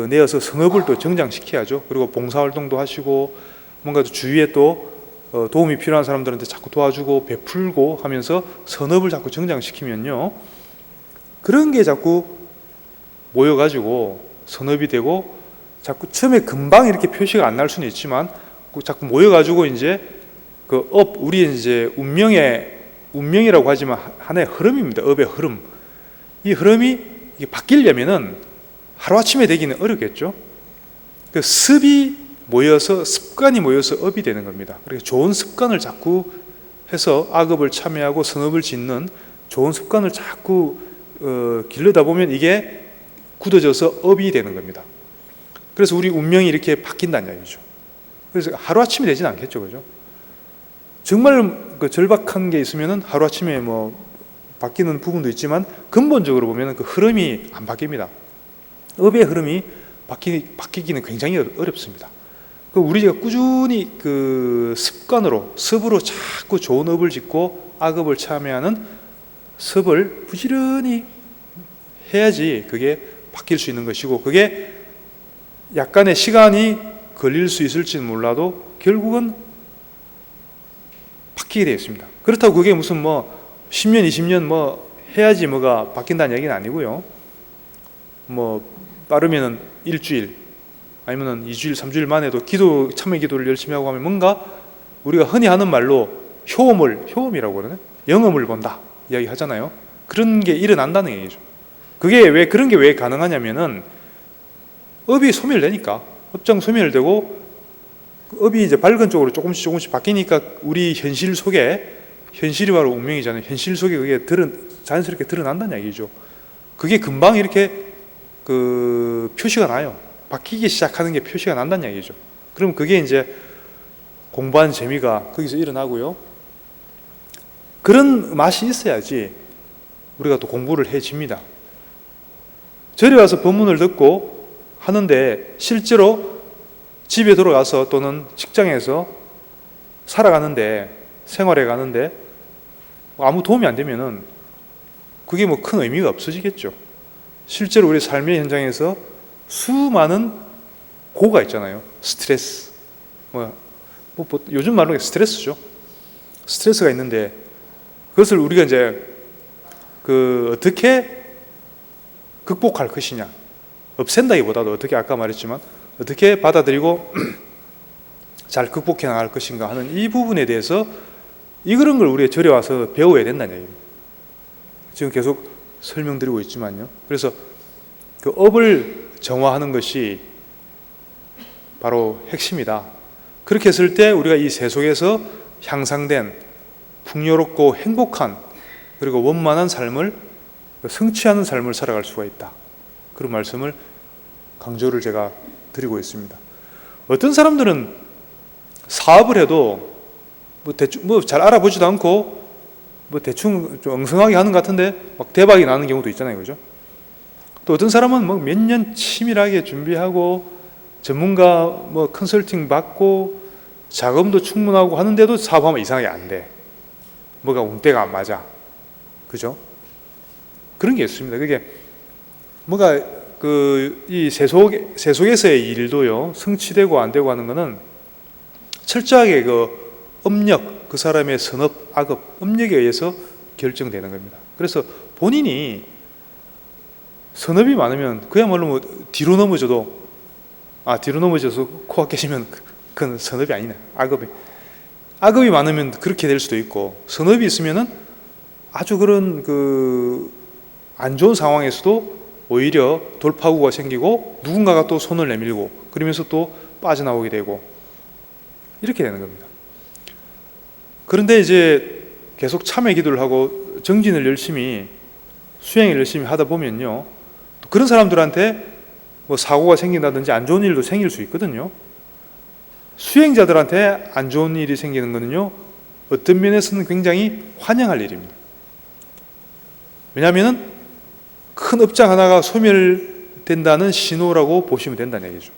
내어서 성업을 또 정장시켜야죠. 그리고 봉사활동도 하시고 뭔가 주위에 또 도움이 필요한 사람들한테 자꾸 도와주고 베풀고 하면서 선업을 자꾸 정장시키면요, 그런 게 자꾸 모여가지고 선업이 되고, 자꾸 처음에 금방 이렇게 표시가 안 날 수는 있지만 자꾸 모여가지고 이제 우리의 이제 운명이라고 하지만 하나의 흐름입니다. 업의 흐름. 이 흐름이 바뀌려면은 하루아침에 되기는 어렵겠죠. 습관이 모여서 업이 되는 겁니다. 그러니까 좋은 습관을 자꾸 해서 악업을 참여하고 선업을 짓는 좋은 습관을 자꾸 길러다 보면 이게 굳어져서 업이 되는 겁니다. 그래서 우리 운명이 이렇게 바뀐다는 얘기죠. 그래서 하루아침에 되지는 않겠죠. 그죠? 정말 절박한 게 있으면은 하루아침에 바뀌는 부분도 있지만 근본적으로 보면은 그 흐름이 안 바뀝니다. 업의 흐름이 바뀌기는 굉장히 어렵습니다. 우리가 꾸준히 습으로 자꾸 좋은 업을 짓고 악업을 참여하는 습을 부지런히 해야지 그게 바뀔 수 있는 것이고, 그게 약간의 시간이 걸릴 수 있을지는 몰라도 결국은 바뀌게 되어 있습니다. 그렇다고 그게 무슨 10년, 20년 해야지 뭐가 바뀐다는 얘기는 아니고요. 빠르면은 일주일, 아니면은 2주일, 3주일 만에도 참회 기도를 열심히 하고 하면 뭔가 우리가 흔히 하는 말로 효험이라고 그러네. 영험을 본다 이야기 하잖아요. 그런 게 일어난다는 얘기죠. 그런 게 왜 가능하냐면은 업이 소멸되니까, 업장 소멸되고 업이 이제 밝은 쪽으로 조금씩 바뀌니까 우리 현실이 바로 운명이잖아요. 현실 속에 그게 자연스럽게 드러난다는 얘기죠. 그게 금방 이렇게 표시가 나요. 바뀌기 시작하는 게 표시가 난다는 얘기죠. 그럼 그게 이제 공부하는 재미가 거기서 일어나고요. 그런 맛이 있어야지 우리가 또 공부를 해집니다. 절에 와서 법문을 듣고 하는데 실제로 집에 들어가서 또는 직장에서 살아가는데, 생활해 가는데 아무 도움이 안 되면은 그게 뭐 큰 의미가 없어지겠죠. 실제로 우리 삶의 현장에서 수많은 고가 있잖아요. 스트레스, 요즘 말로 스트레스죠. 스트레스가 있는데 그것을 우리가 이제 어떻게 극복할 것이냐, 없앤다기보다도 어떻게, 아까 말했지만 어떻게 받아들이고 잘 극복해 나갈 것인가 하는 이 부분에 대해서 이런 걸 우리가 절에 와서 배워야 된다는 얘기입니다. 지금 계속 설명드리고 있지만요. 그래서 그 업을 정화하는 것이 바로 핵심이다. 그렇게 했을 때 우리가 이 세속에서 향상된 풍요롭고 행복한, 그리고 원만한 삶을, 성취하는 삶을 살아갈 수가 있다. 그런 말씀을, 강조를 제가 드리고 있습니다. 어떤 사람들은 사업을 해도 잘 알아보지도 않고 대충 좀 엉성하게 하는 것 같은데 막 대박이 나는 경우도 있잖아요, 그죠? 또 어떤 사람은 몇 년 치밀하게 준비하고 전문가 컨설팅 받고 자금도 충분하고 하는데도 사업하면 이상하게 안 돼. 뭐가 운대가 안 맞아, 그죠? 그런 게 있습니다. 그게 뭐가 이 세속에서의 일도요, 성취되고 안 되고 하는 거는 철저하게 그 업력, 그 사람의 선업, 악업, 업력에 의해서 결정되는 겁니다. 그래서 본인이 선업이 많으면 그야말로 뒤로 넘어져서 코가 깨지면 그건 선업이 아니네, 악업이 많으면 그렇게 될 수도 있고, 선업이 있으면은 아주 그런 안 좋은 상황에서도 오히려 돌파구가 생기고 누군가가 또 손을 내밀고 그러면서 또 빠져나오게 되고 이렇게 되는 겁니다. 그런데 이제 계속 참회 기도를 하고 정진을 열심히, 수행을 열심히 하다 보면요, 또 그런 사람들한테 사고가 생긴다든지 안 좋은 일도 생길 수 있거든요. 수행자들한테 안 좋은 일이 생기는 거는요, 어떤 면에서는 굉장히 환영할 일입니다. 왜냐하면 큰 업장 하나가 소멸된다는 신호라고 보시면 된다는 얘기죠.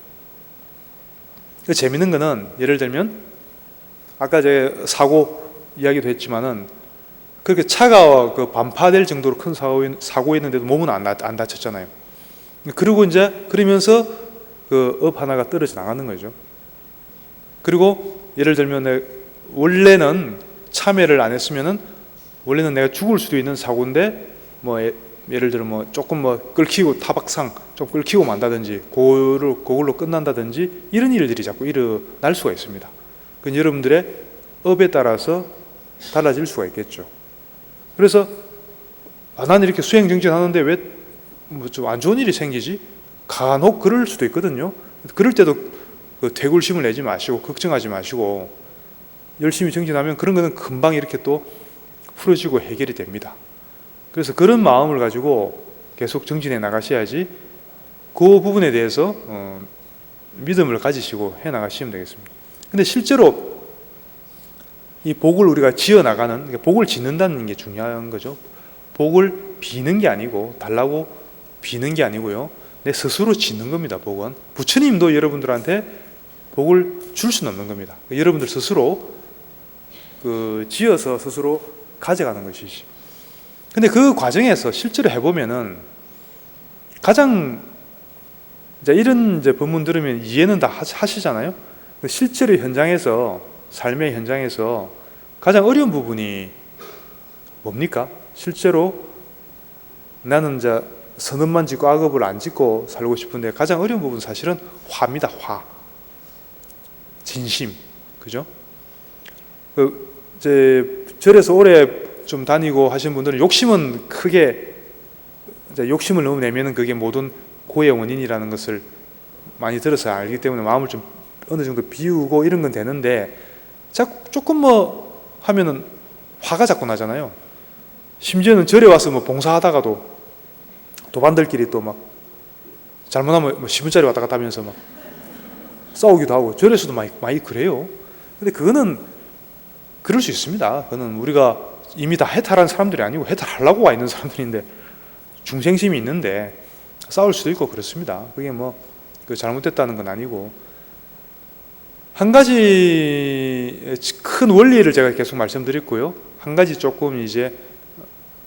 재밌는 거는, 예를 들면 아까 제가 사고 이야기도 했지만은 그렇게 차가 반파될 정도로 큰 사고였는데도 몸은 안 다쳤잖아요. 그리고 이제 그러면서 업 하나가 떨어져 나가는 거죠. 그리고 예를 들면 원래는 참회를 안 했으면은 원래는 내가 죽을 수도 있는 사고인데 예를 들어 조금 끌키고 타박상 좀 끌키고 만다든지 그걸로 끝난다든지 이런 일들이 자꾸 일어날 수가 있습니다. 그 여러분들의 업에 따라서 달라질 수가 있겠죠. 그래서 나는 이렇게 수행 정진하는데 왜 좀 안 좋은 일이 생기지? 간혹 그럴 수도 있거든요. 그럴 때도 대굴심을 내지 마시고 걱정하지 마시고 열심히 정진하면 그런 거는 금방 이렇게 또 풀어지고 해결이 됩니다. 그래서 그런 마음을 가지고 계속 정진해 나가셔야지 그 부분에 대해서 믿음을 가지시고 해 나가시면 되겠습니다. 근데 실제로 이 복을 우리가 지어 나가는, 복을 짓는다는 게 중요한 거죠. 복을 비는 게 아니고, 달라고 비는 게 아니고요, 내 스스로 짓는 겁니다. 복은 부처님도 여러분들한테 복을 줄 수는 없는 겁니다. 여러분들 스스로 지어서 스스로 가져가는 것이지. 근데 그 과정에서 실제로 해보면은 가장 이런 법문 들으면 이해는 다 하시잖아요. 실제로 현장에서, 삶의 현장에서 가장 어려운 부분이 뭡니까? 실제로 나는 선업만 짓고 악업을 안 짓고 살고 싶은데 가장 어려운 부분은 사실은 화입니다. 화, 진심, 그죠? 절에서 오래 좀 다니고 하신 분들은 욕심은 크게, 욕심을 너무 내면은 그게 모든 고의 원인이라는 것을 많이 들어서 알기 때문에 마음을 좀 어느 정도 비우고 이런 건 되는데, 조금 하면은 화가 자꾸 나잖아요. 심지어는 절에 와서 봉사하다가도 도반들끼리 또 잘못하면 10분짜리 왔다 갔다 하면서 싸우기도 하고, 절에서도 많이 그래요. 근데 그거는 그럴 수 있습니다. 그거는 우리가 이미 다 해탈한 사람들이 아니고 해탈하려고 와 있는 사람들인데 중생심이 있는데 싸울 수도 있고 그렇습니다. 그게 뭐 잘못됐다는 건 아니고, 한 가지 큰 원리를 제가 계속 말씀드렸고요. 한 가지 조금 이제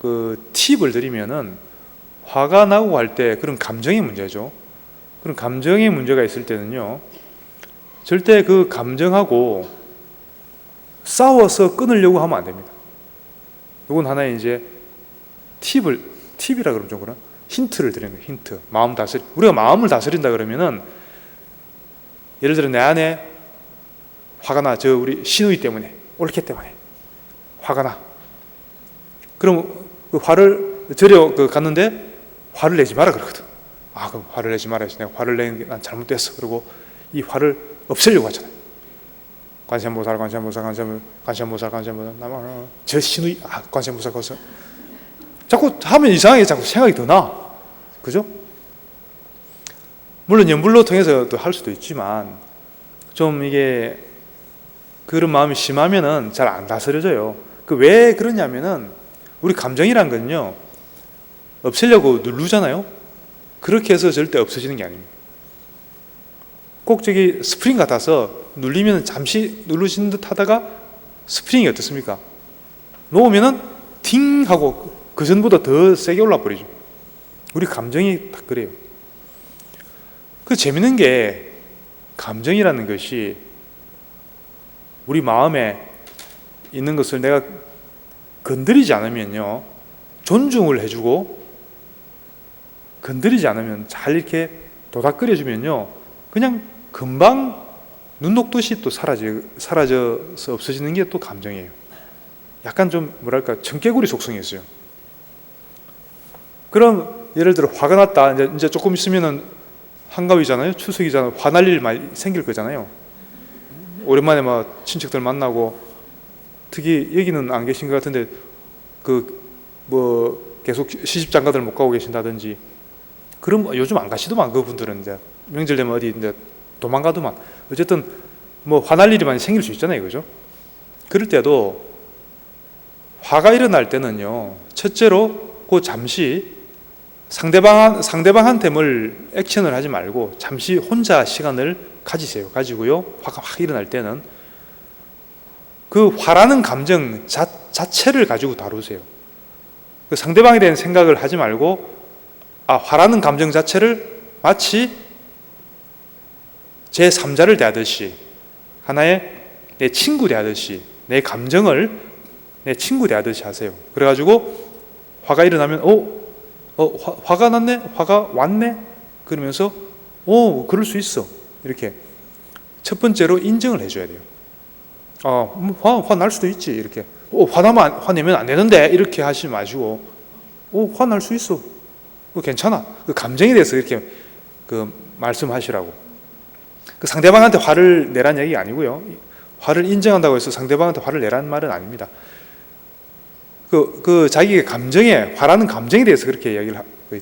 팁을 드리면은, 화가 나고 할 때 그런 감정의 문제죠. 그런 감정의 문제가 있을 때는요, 절대 그 감정하고 싸워서 끊으려고 하면 안 됩니다. 이건 하나의 이제 팁이라 그러면 좀 그런 힌트를 드리는 거예요. 힌트. 마음 다스리. 우리가 마음을 다스린다 그러면은, 예를 들어 내 안에 화가 나. 우리 시누이 때문에, 올케 때문에 화가 나. 그럼 그 화를 갔는데 화를 내지 마라 그러거든. 그럼 화를 내지 말아야지. 내가 화를 내는 게 난 잘못됐어. 그리고 이 화를 없애려고 하잖아요. 관세음보살, 저 시누이, 관세음보살, 자꾸 하면 이상하게 자꾸 생각이 더 나. 그죠? 물론 연불로 통해서 또 할 수도 있지만, 좀 이게 그런 마음이 심하면은 잘 안 다스려져요. 왜 그러냐면은, 우리 감정이란 건요, 없애려고 누르잖아요. 그렇게 해서 절대 없어지는 게 아닙니다. 꼭 스프링 같아서 눌리면 잠시 누르시는 듯 하다가 스프링이 어떻습니까? 놓으면은 팅 하고 그 전보다 더 세게 올라 버리죠. 우리 감정이 다 그래요. 재밌는 게, 감정이라는 것이 우리 마음에 있는 것을 내가 건드리지 않으면요, 존중을 해주고, 건드리지 않으면 잘 이렇게 도닥거려주면요, 그냥 금방 눈 녹듯이 또 사라져서 없어지는 게 또 감정이에요. 약간 좀 뭐랄까, 청개구리 속성이 있어요. 그럼 예를 들어 화가 났다. 이제 조금 있으면은 한가위잖아요. 추석이잖아요. 화날 일 많이 생길 거잖아요. 오랜만에 막 친척들 만나고, 특히 여기는 안 계신 것 같은데 계속 시집장가들 못 가고 계신다든지, 그럼 요즘 안 가시더만. 그분들은 이제 명절 되면 어디 이제 도망가더만. 어쨌든 뭐 화날 일이 많이 생길 수 있잖아요, 그죠? 그럴 때도 화가 일어날 때는요, 첫째로 잠시 상대방한테 액션을 하지 말고 잠시 혼자 시간을 가지고요. 화가 확 일어날 때는 그 화라는 감정 자체를 가지고 다루세요. 상대방에 대한 생각을 하지 말고, 화라는 감정 자체를 마치 제3자를 대하듯이, 하나의 내 친구 대하듯이, 내 감정을 내 친구 대하듯이 하세요. 그래가지고 화가 일어나면 화가 났네? 화가 왔네? 그러면서 그럴 수 있어. 이렇게 첫 번째로 인정을 해줘야 돼요. 화 날 수도 있지. 이렇게 화내면 안 되는데, 이렇게 하지 마시고, 화 날 수 있어. 괜찮아. 감정에 대해서 이렇게 말씀하시라고. 상대방한테 화를 내라는 얘기가 아니고요. 화를 인정한다고 해서 상대방한테 화를 내라는 말은 아닙니다. 자기의 감정에, 화라는 감정에 대해서 그렇게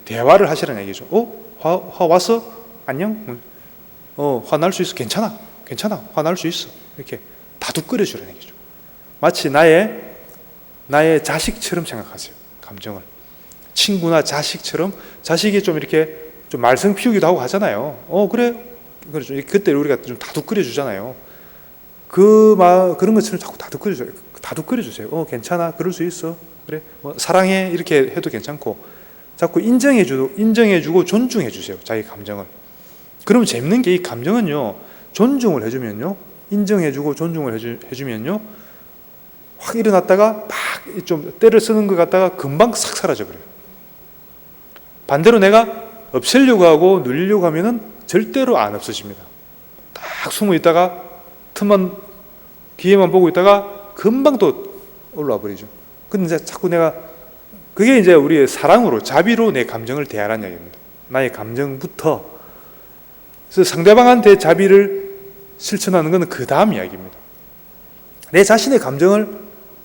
대화를 하시라는 얘기죠. 화 왔어? 안녕? 화 날 수 있어. 괜찮아. 화 날 수 있어. 이렇게 다독거려주라는 얘기죠. 마치 나의 자식처럼 생각하세요. 감정을. 친구나 자식처럼. 자식이 좀 이렇게 좀 말썽 피우기도 하고 하잖아요. 그래? 그렇죠. 그때 우리가 좀 다독거려 주잖아요. 그런 것처럼 자꾸 다독거려 주세요. 괜찮아. 그럴 수 있어. 그래. 사랑해. 이렇게 해도 괜찮고, 자꾸 인정해주고 존중해 주세요. 자기 감정을. 그러면 재밌는 게, 이 감정은요, 존중을 해주면요, 인정해주고 존중을 해주면요, 확 일어났다가 막 좀 때를 쓰는 것 같다가 금방 싹 사라져버려요. 반대로 내가 없애려고 하고 누리려고 하면은 절대로 안 없어집니다. 딱 숨어 있다가 기회만 보고 있다가 금방 또 올라와 버리죠. 근데 이제 자꾸 그게 이제 우리의 사랑으로, 자비로 내 감정을 대하라는 얘기입니다. 나의 감정부터. 그래서 상대방한테 자비를 실천하는 것은 그 다음 이야기입니다. 내 자신의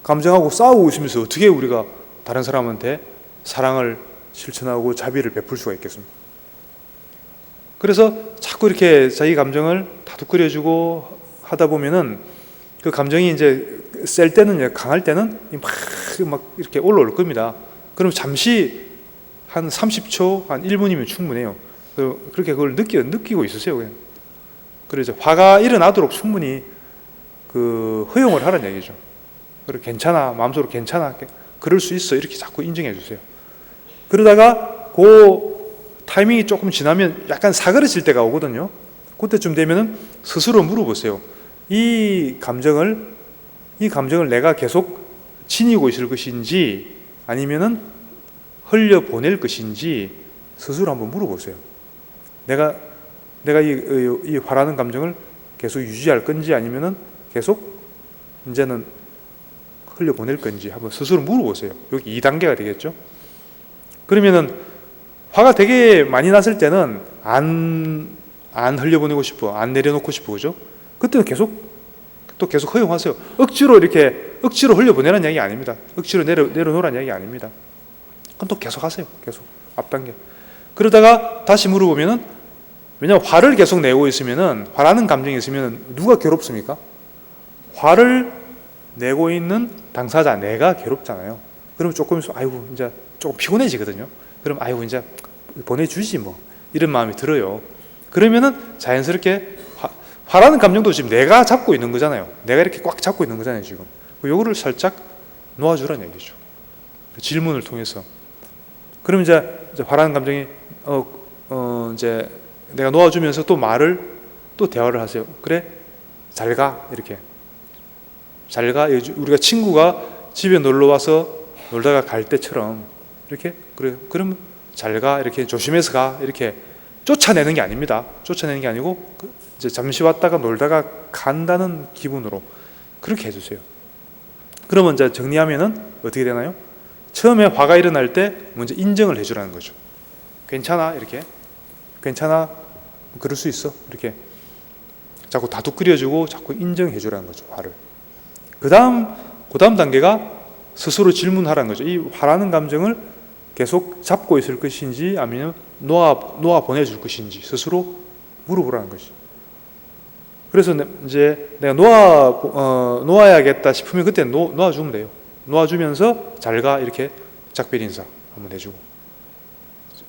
감정하고 싸우고 있으면서 어떻게 우리가 다른 사람한테 사랑을 실천하고 자비를 베풀 수가 있겠습니까? 그래서 자꾸 이렇게 자기 감정을 다독거려주고 하다 보면은 그 감정이 이제 셀 때는, 강할 때는 막 이렇게 올라올 겁니다. 그럼 잠시 한 30초, 한 1분이면 충분해요. 그렇게 그걸 느끼고 있으세요. 그냥. 그래서 화가 일어나도록 충분히 그 허용을 하라는 얘기죠. 그리고 괜찮아, 마음속으로 괜찮아, 그럴 수 있어, 이렇게 자꾸 인정해 주세요. 그러다가 그 타이밍이 조금 지나면 약간 사그러질 때가 오거든요. 그때쯤 되면은 스스로 물어보세요. 이 감정을 내가 계속 지니고 있을 것인지 아니면은 흘려보낼 것인지 스스로 한번 물어보세요. 내가 이 화나는 감정을 계속 유지할 건지 아니면은 계속 이제는 흘려보낼 건지 한번 스스로 물어보세요. 여기 2단계가 되겠죠. 그러면은 화가 되게 많이 났을 때는 안 흘려보내고 싶어, 안 내려놓고 싶어, 그죠? 그때는 계속 허용하세요. 억지로 흘려보내라는 얘기 아닙니다. 억지로 내려놓으라는 얘기 아닙니다. 그럼 또 계속 하세요. 계속 앞단계. 그러다가 다시 물어보면은, 왜냐하면 화를 계속 내고 있으면은, 화라는 감정이 있으면 누가 괴롭습니까? 화를 내고 있는 당사자, 내가 괴롭잖아요. 그러면 조금 있으면 아이고 이제 조금 피곤해지거든요. 그럼 아이고 이제 보내주지 뭐, 이런 마음이 들어요. 그러면은 자연스럽게 화라는 감정도 지금 내가 잡고 있는 거잖아요. 내가 이렇게 꽉 잡고 있는 거잖아요, 지금. 요거를 살짝 놓아주라는 얘기죠. 질문을 통해서. 그럼 이제 화라는 감정이 이제 내가 놓아주면서 또 대화를 하세요. 그래, 잘 가, 이렇게. 잘 가. 우리가 친구가 집에 놀러 와서 놀다가 갈 때처럼 이렇게, 그래, 그럼 잘 가, 이렇게 조심해서 가, 이렇게 쫓아내는 게 아닙니다. 쫓아내는 게 아니고 이제 잠시 왔다가 놀다가 간다는 기분으로 그렇게 해주세요. 그러면 이제 정리하면은 어떻게 되나요? 처음에 화가 일어날 때 먼저 인정을 해주라는 거죠. 괜찮아, 이렇게. 괜찮아, 그럴 수 있어, 이렇게 자꾸 다독거려주고 자꾸 인정해주라는 거죠, 화를. 그 다음 단계가 스스로 질문하라는 거죠. 이 화라는 감정을 계속 잡고 있을 것인지 아니면 놓아 보내줄 것인지 스스로 물어보라는 것이. 그래서 이제 내가 놓아야겠다 싶으면 그때 놓아주면 돼요. 놓아주면서 잘 가, 이렇게 작별 인사 한번 해주고.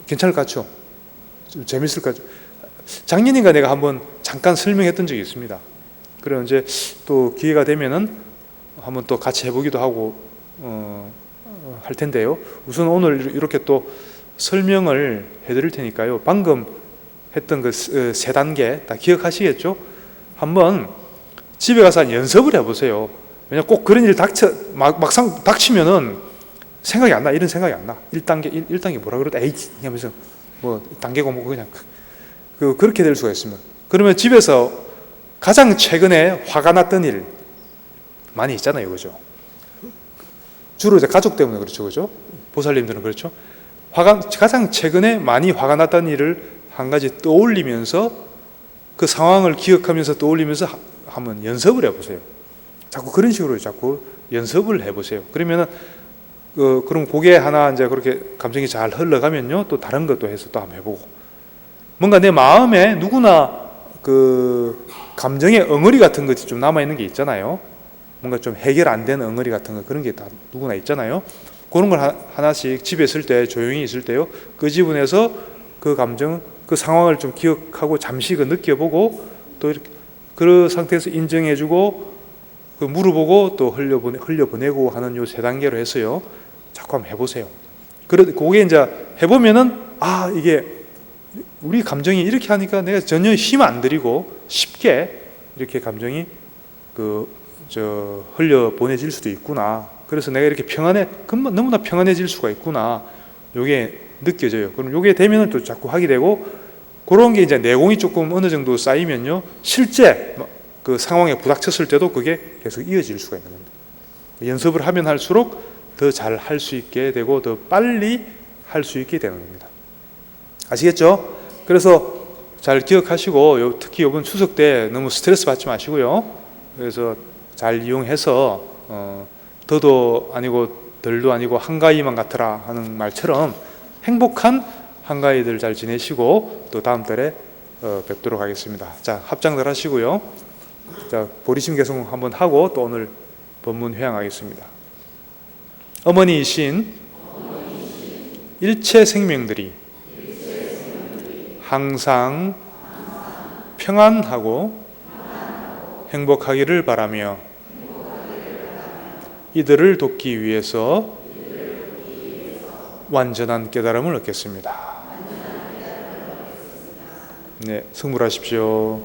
괜찮을 것 같죠? 좀 재밌을 것 같죠? 작년인가 내가 한번 잠깐 설명했던 적이 있습니다. 그래 이제 또 기회가 되면은 한번 또 같이 해보기도 하고 할 텐데요. 우선 오늘 이렇게 또 설명을 해드릴 테니까요. 방금 했던 그 세 단계 다 기억하시겠죠? 한번 집에 가서 연습을 해보세요. 왜냐 꼭 그런 일 막상 닥치면은 생각이 안 나. 이런 생각이 안 나. 1단계 뭐라 그러다 에이 하면서 뭐 단계고 뭐 그냥 그렇게 될 수가 있습니다. 그러면 집에서 가장 최근에 화가 났던 일 많이 있잖아요, 그죠? 주로 이제 가족 때문에 그렇죠, 그죠? 보살님들은 그렇죠. 가장 최근에 많이 화가 났던 일을 한 가지 떠올리면서 그 상황을 기억하면서 떠올리면서 한번 연습을 해보세요. 자꾸 그런 식으로 자꾸 연습을 해보세요. 그러면은 그럼 그게 하나 이제 그렇게 감정이 잘 흘러가면요, 또 다른 것도 해서 또 한번 해보고. 뭔가 내 마음에 누구나 그 감정의 엉어리 같은 것이 좀 남아 있는 게 있잖아요. 뭔가 좀 해결 안 되는 엉어리 같은 거, 그런 게 다 누구나 있잖아요. 그런 걸 하나씩 집에 있을 때, 조용히 있을 때요, 그 지분에서 그 감정, 그 상황을 좀 기억하고 잠시 느껴보고 또 이렇게 그 상태에서 인정해주고 그 물어보고 또 흘려보내고 하는 요 세 단계로 해서요, 자꾸 한번 해보세요. 그게 이제 해보면은 이게 우리 감정이 이렇게 하니까 내가 전혀 힘 안 들이고 쉽게 이렇게 감정이 흘려보내질 수도 있구나. 그래서 내가 이렇게 금방 너무나 평안해질 수가 있구나. 요게 느껴져요. 그럼 요게 되면은 또 자꾸 하게 되고, 그런 게 이제 내공이 조금 어느 정도 쌓이면요, 실제 그 상황에 부닥쳤을 때도 그게 계속 이어질 수가 있는 겁니다. 연습을 하면 할수록 더 잘 할 수 있게 되고 더 빨리 할 수 있게 되는 겁니다. 아시겠죠? 그래서 잘 기억하시고, 특히 이번 추석 때 너무 스트레스 받지 마시고요. 그래서 잘 이용해서 더도 아니고 덜도 아니고 한가위만 같으라 하는 말처럼 행복한 한가위들 잘 지내시고 또 다음 달에 뵙도록 하겠습니다. 자, 합장들 하시고요. 자, 보리심 개송 한번 하고 또 오늘 본문 회양하겠습니다. 어머니이신 일체 생명들이 항상 평안하고 행복하기를 바라며 이들을 돕기 위해서 완전한 깨달음을 얻겠습니다. 네, 승불하십시오.